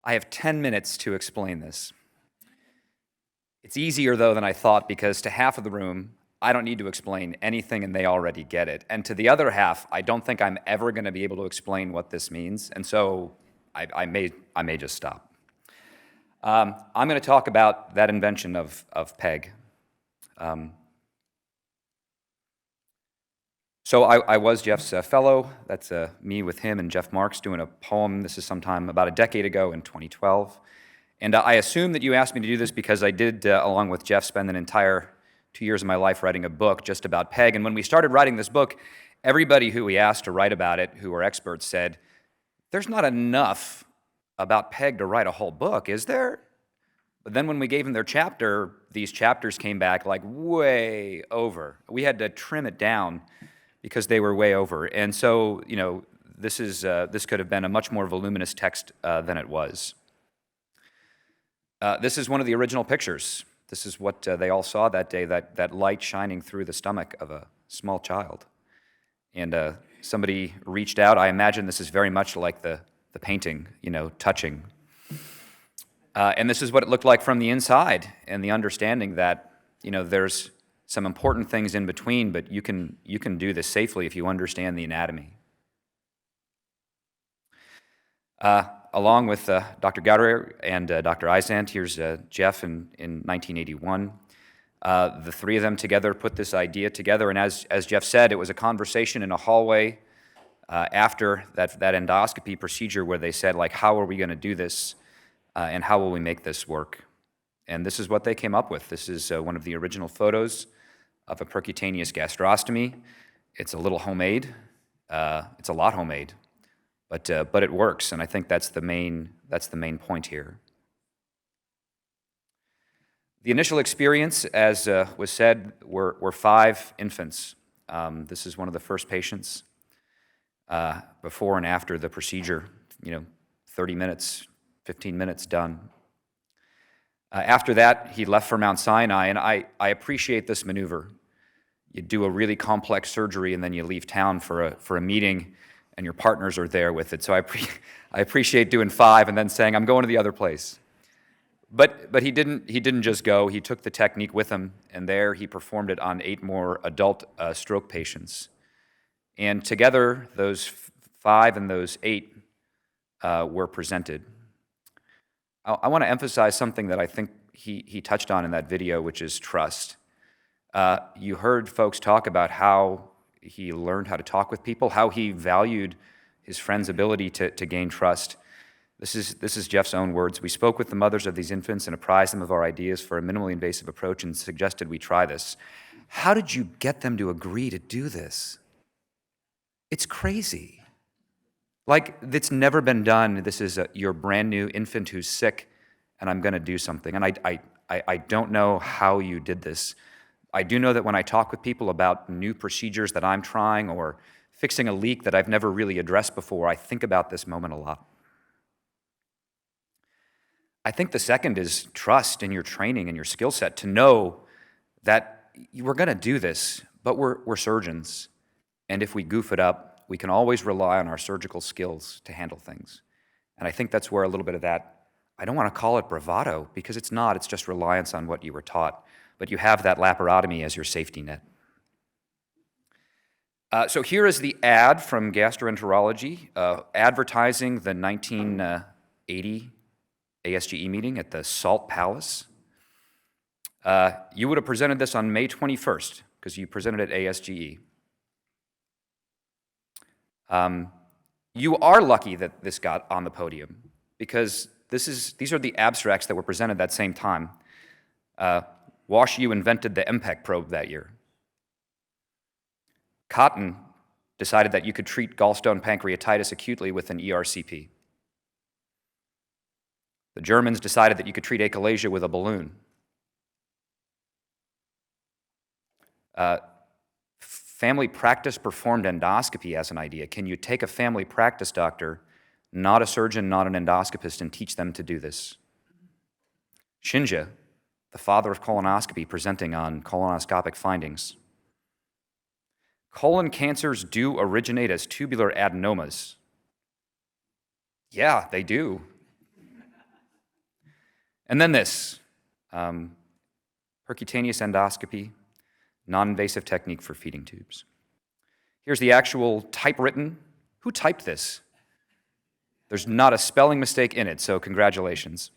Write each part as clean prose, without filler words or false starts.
I have 10 minutes to explain this. It's easier, though, than I thought, because to half of the room, I don't need to explain anything and they already get it. And to the other half, I don't think I'm ever going to be able to explain what this means, and so I may just stop. I'm going to talk about that invention of PEG. So I was Jeff's fellow. That's me with him and Jeff Marks doing a poem. This is sometime about a decade ago in 2012. And I assume that you asked me to do this because I did, along with Jeff, spend an entire 2 years of my life writing a book just about PEG. And when we started writing this book, everybody who we asked to write about it, who were experts, said, there's not enough about PEG to write a whole book, is there? But then when we gave them their chapter, these chapters came back like way over. We had to trim it down because they were way over. And so, this could have been a much more voluminous text than it was. This is one of the original pictures. This is what they all saw that day, that light shining through the stomach of a small child. And somebody reached out. I imagine this is very much like the painting, touching. And this is what it looked like from the inside, and the understanding that, there's some important things in between, but you can do this safely if you understand the anatomy. Along with Dr. Gaudier and Dr. Eisant, here's Jeff in 1981. The three of them together put this idea together, and as Jeff said, it was a conversation in a hallway after that endoscopy procedure where they said, like, how are we going to do this, and how will we make this work? And this is what they came up with. This is one of the original photos of a percutaneous gastrostomy. It's a little homemade. It's a lot homemade. But it works, and I think that's the main point here. The initial experience, as was said, were 5 infants. This is one of the first patients before and after the procedure. 30 minutes, 15 minutes done. After that, he left for Mount Sinai, and I appreciate this maneuver. You do a really complex surgery, and then you leave town for a meeting, and your partners are there with it. So I appreciate doing 5 and then saying, I'm going to the other place. But he didn't just go. He took the technique with him, and there he performed it on 8 more adult stroke patients. And together, those 5 and those 8 were presented. I want to emphasize something that I think he touched on in that video, which is trust. You heard folks talk about how he learned how to talk with people, how he valued his friend's ability to gain trust. This is Jeff's own words. We spoke with the mothers of these infants and apprised them of our ideas for a minimally invasive approach and suggested we try this. How did you get them to agree to do this? It's crazy. Like, it's never been done. This is your brand new infant who's sick, and I'm going to do something. And I don't know how you did this. I do know that when I talk with people about new procedures that I'm trying or fixing a leak that I've never really addressed before, I think about this moment a lot. I think the second is trust in your training and your skill set, to know that we're going to do this, but we're surgeons. And if we goof it up, we can always rely on our surgical skills to handle things. And I think that's where a little bit of that, I don't want to call it bravado, because it's not, it's just reliance on what you were taught. But you have that laparotomy as your safety net. So here is the ad from Gastroenterology, advertising the 1980 ASGE meeting at the Salt Palace. You would have presented this on May 21st, because you presented at ASGE. You are lucky that this got on the podium, because these are the abstracts that were presented that same time. WashU invented the MPEG probe that year. Cotton decided that you could treat gallstone pancreatitis acutely with an ERCP. The Germans decided that you could treat achalasia with a balloon. Family practice performed endoscopy as an idea. Can you take a family practice doctor, not a surgeon, not an endoscopist, and teach them to do this? Shinja, the father of colonoscopy, presenting on colonoscopic findings. Colon cancers do originate as tubular adenomas. Yeah, they do. And then this, percutaneous endoscopy, non-invasive technique for feeding tubes. Here's the actual typewritten. Who typed this? There's not a spelling mistake in it, so congratulations.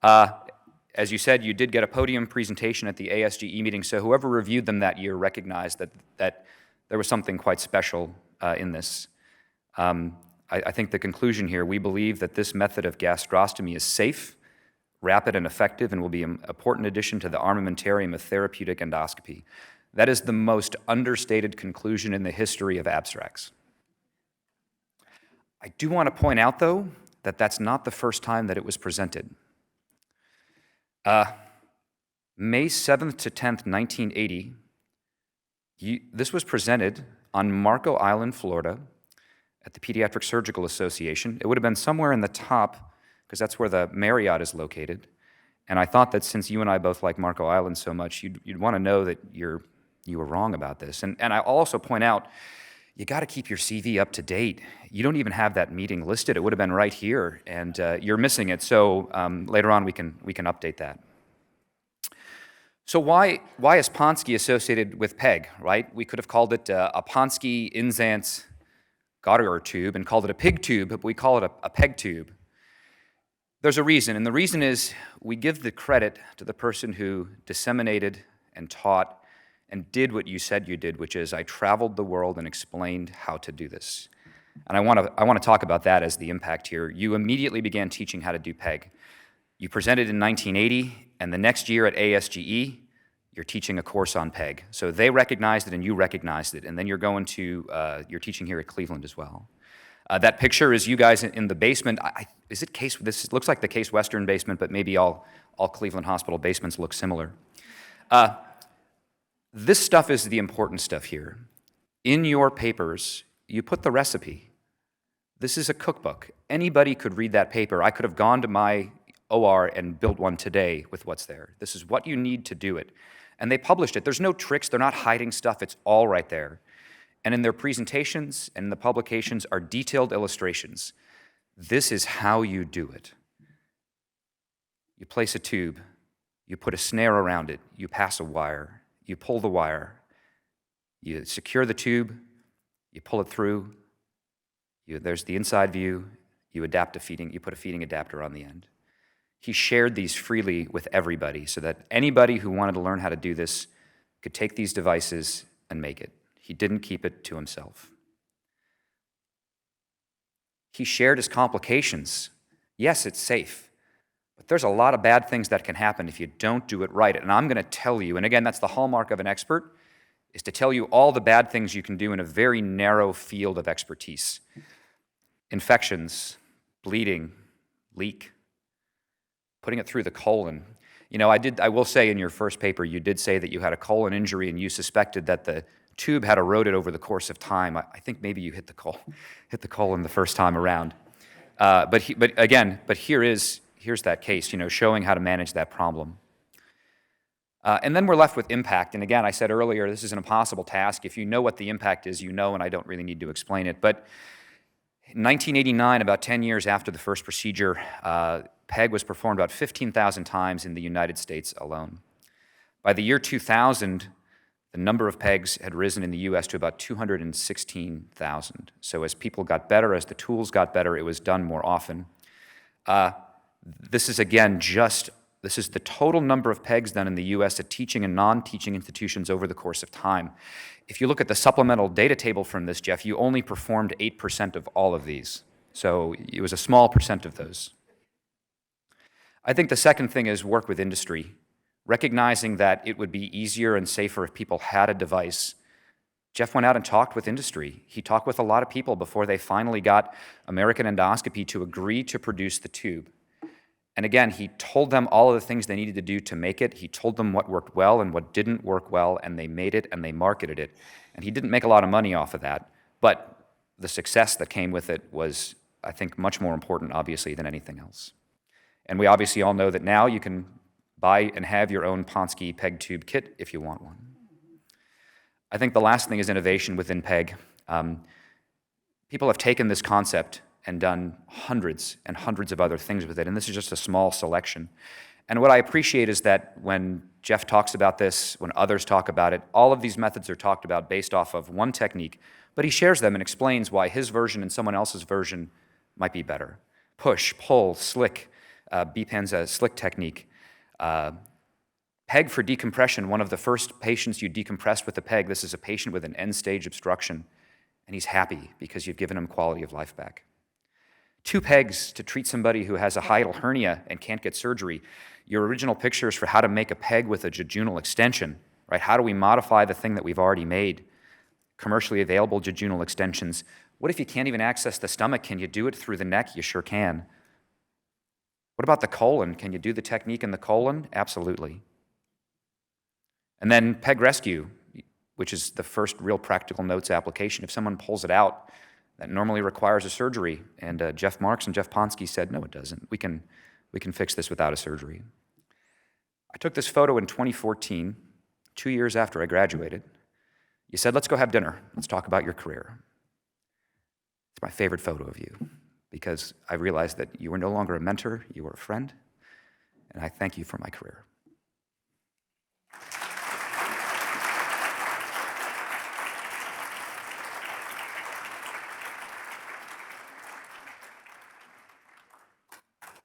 As you said, you did get a podium presentation at the ASGE meeting, so whoever reviewed them that year recognized that there was something quite special in this. I think the conclusion here, we believe that this method of gastrostomy is safe, rapid, and effective, and will be an important addition to the armamentarium of therapeutic endoscopy. That is the most understated conclusion in the history of abstracts. I do want to point out, though, that that's not the first time that it was presented. May 7th to 10th, 1980, this was presented on Marco Island, Florida, at the Pediatric Surgical Association. It would have been somewhere in the top, because that's where the Marriott is located. And I thought that since you and I both like Marco Island so much, you'd want to know that you were wrong about this. And I'll also point out, you got to keep your CV up to date. You don't even have that meeting listed. It would have been right here, and you're missing it. So later on, we can update that. So why is Ponsky associated with PEG, right? We could have called it a Ponsky-Inzance Goddard tube and called it a pig tube, but we call it a PEG tube. There's a reason, and the reason is we give the credit to the person who disseminated and taught and did what you said you did, which is I traveled the world and explained how to do this. And I want to talk about that as the impact here. You immediately began teaching how to do PEG. You presented in 1980, and the next year at ASGE, you're teaching a course on PEG. So they recognized it and you recognized it, and then you're going to, you're teaching here at Cleveland as well. That picture is you guys in the basement. Is it Case, this looks like the Case Western basement, but maybe all Cleveland Hospital basements look similar. This stuff is the important stuff here. In your papers, you put the recipe. This is a cookbook. Anybody could read that paper. I could have gone to my OR and built one today with what's there. This is what you need to do it. And they published it. There's no tricks. They're not hiding stuff. It's all right there. And in their presentations and in the publications are detailed illustrations. This is how you do it. You place a tube. You put a snare around it. You pass a wire. You pull the wire. You secure the tube. You pull it through. There's the inside view. You adapt a feeding. You put a feeding adapter on the end. He shared these freely with everybody so that anybody who wanted to learn how to do this could take these devices and make it. He didn't keep it to himself. He shared his complications. Yes, it's safe, but there's a lot of bad things that can happen if you don't do it right. And I'm going to tell you, and again, that's the hallmark of an expert, is to tell you all the bad things you can do in a very narrow field of expertise. Infections, bleeding, leak, putting it through the colon. You know, I will say in your first paper, you did say that you had a colon injury and you suspected that the tube had eroded over the course of time. I think maybe you hit the colon the first time around. But here's that case, you know, showing how to manage that problem. And then we're left with impact. And again, I said earlier, this is an impossible task. If you know what the impact is, you know, and I don't really need to explain it. But in 1989, about 10 years after the first procedure, PEG was performed about 15,000 times in the United States alone. By the year 2000, the number of PEGs had risen in the US to about 216,000. So as people got better, as the tools got better, it was done more often. This is, again, this is the total number of PEGs done in the US at teaching and non-teaching institutions over the course of time. If you look at the supplemental data table from this, Jeff, you only performed 8% of all of these. So it was a small percent of those. I think the second thing is work with industry, recognizing that it would be easier and safer if people had a device. Jeff went out and talked with industry. He talked with a lot of people before they finally got American Endoscopy to agree to produce the tube. And again, he told them all of the things they needed to do to make it. He told them what worked well and what didn't work well, and they made it and they marketed it. And he didn't make a lot of money off of that, but the success that came with it was, I think, much more important, obviously, than anything else. And we obviously all know that now you can buy and have your own Ponsky PEG tube kit if you want one. I think the last thing is innovation within PEG. People have taken this concept and done hundreds and hundreds of other things with it, and this is just a small selection. And what I appreciate is that when Jeff talks about this, when others talk about it, all of these methods are talked about based off of one technique, but he shares them and explains why his version and someone else's version might be better. Push, pull, slick, BPAN's a slick technique. PEG for decompression, one of the first patients you decompressed with a PEG, this is a patient with an end-stage obstruction, and he's happy because you've given him quality of life back. 2 PEGs to treat somebody who has a hiatal hernia and can't get surgery. Your original pictures for how to make a PEG with a jejunal extension, right? How do we modify the thing that we've already made? Commercially available jejunal extensions. What if you can't even access the stomach? Can you do it through the neck? You sure can. What about the colon? Can you do the technique in the colon? Absolutely. And then PEG rescue, which is the first real practical notes application. If someone pulls it out, that normally requires a surgery. And Jeff Marks and Jeff Ponsky said, no, it doesn't. We can fix this without a surgery. I took this photo in 2014, 2 years after I graduated. You said, let's go have dinner. Let's talk about your career. It's my favorite photo of you because I realized that you were no longer a mentor, you were a friend, and I thank you for my career.